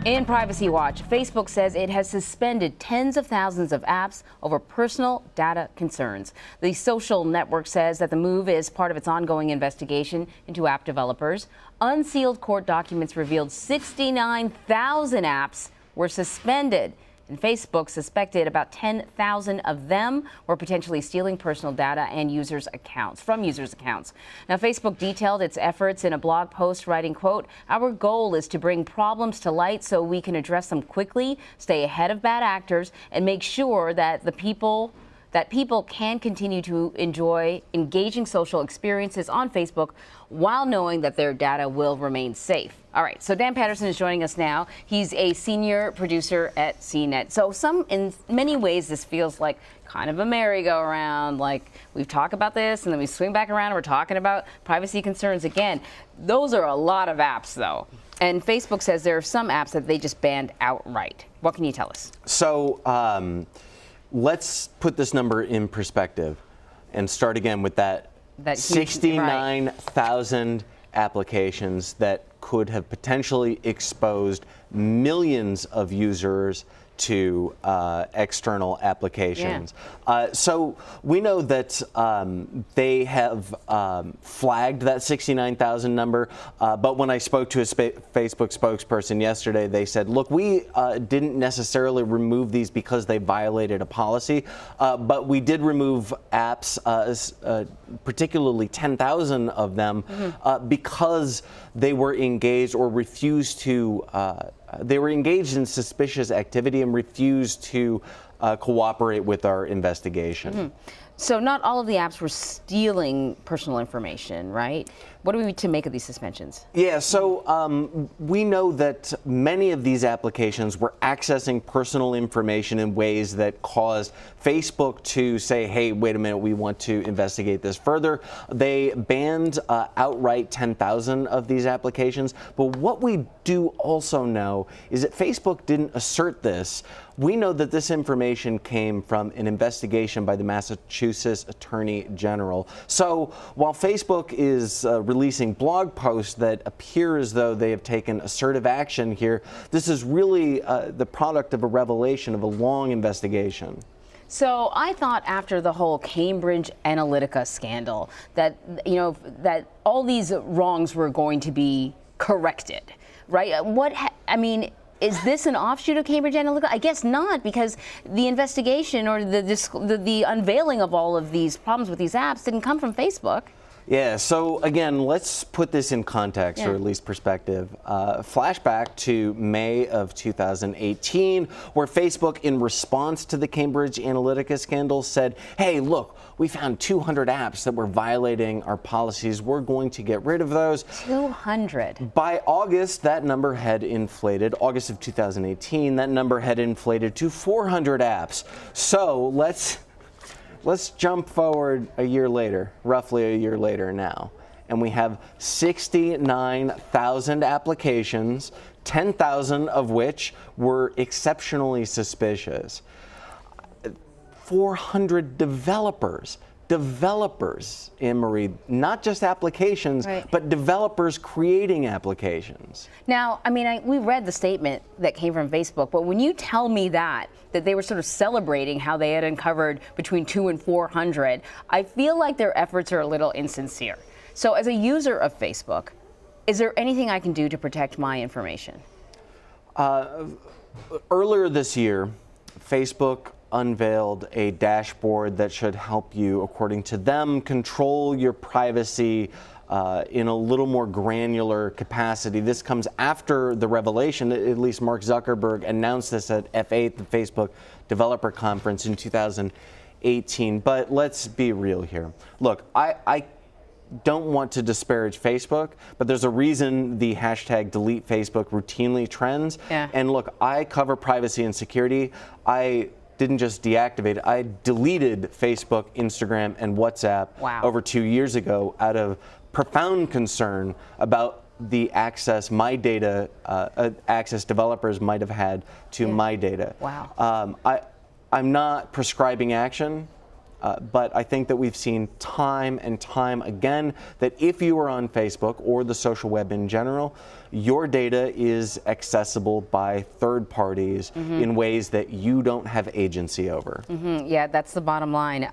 In Privacy Watch, Facebook says it has suspended tens of thousands of apps over personal data concerns. The social network says that the move is part of its ongoing investigation into app developers. Unsealed court documents revealed 69,000 apps were suspended, and Facebook suspected about 10,000 of them were potentially stealing personal data and from users' accounts. Now, Facebook detailed its efforts in a blog post, writing, quote, "Our goal is to bring problems to light so we can address them quickly, stay ahead of bad actors, and make sure that people can continue to enjoy engaging social experiences on Facebook while knowing that their data will remain safe." All right, so Dan Patterson is joining us now. He's a senior producer at CNET. So in many ways, this feels like kind of a merry-go-round. Like, we've talked about this, and then we swing back around, and we're talking about privacy concerns again. Those are a lot of apps, though. And Facebook says there are some apps that they just banned outright. What can you tell us? So, let's put this number in perspective and start again with that 69,000 applications that could have potentially exposed millions of users to external applications. Yeah. So we know that they have flagged that 69,000 number, but when I spoke to a Facebook spokesperson yesterday, they said, look, we didn't necessarily remove these because they violated a policy, but we did remove apps, particularly 10,000 of them, because they were engaged or refused to they were engaged in suspicious activity and refused to cooperate with our investigation. So not all of the apps were stealing personal information, right? What are we to make of these suspensions? Yeah, so we know that many of these applications were accessing personal information in ways that caused Facebook to say, hey, wait a minute, we want to investigate this further. They banned outright 10,000 of these applications. But what we do also know is that Facebook didn't assert this. We know that this information came from an investigation by the Massachusetts Attorney General. So while Facebook is releasing blog posts that appear as though they have taken assertive action here, this is really the product of a revelation of a long investigation. So I thought after the whole Cambridge Analytica scandal that, that all these wrongs were going to be corrected, right? Is this an offshoot of Cambridge Analytica? I guess not, because the investigation or the unveiling of all of these problems with these apps didn't come from Facebook. Yeah, so again, let's put this in context, or at least perspective. Flashback to May of 2018, where Facebook, in response to the Cambridge Analytica scandal, said, hey, look, we found 200 apps that were violating our policies. We're going to get rid of those. 200. By August, that number had inflated. August of 2018, that number had inflated to 400 apps. So let's jump forward a year later, roughly a year later now, and we have 69,000 applications, 10,000 of which were exceptionally suspicious. 400 developers, Anne-Marie, not just applications, but developers creating applications. Now, we read the statement that came from Facebook, but when you tell me that they were sort of celebrating how they had uncovered between 200 and 400, I feel like their efforts are a little insincere. So as a user of Facebook, is there anything I can do to protect my information? Earlier this year, Facebook unveiled a dashboard that should help you, according to them, control your privacy in a little more granular capacity. This comes after the revelation, at least Mark Zuckerberg announced this at F8, the Facebook Developer Conference in 2018. But let's be real here. Look, I don't want to disparage Facebook, but there's a reason the hashtag delete Facebook routinely trends. Yeah. And look, I cover privacy and security. I didn't just deactivate it, I deleted Facebook, Instagram, and WhatsApp over 2 years ago out of profound concern about the access my data, access developers might have had to my data. Wow. I'm not prescribing action. But I think that we've seen time and time again that if you are on Facebook or the social web in general, your data is accessible by third parties in ways that you don't have agency over. Yeah, that's the bottom line.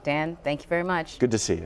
Dan, thank you very much. Good to see you.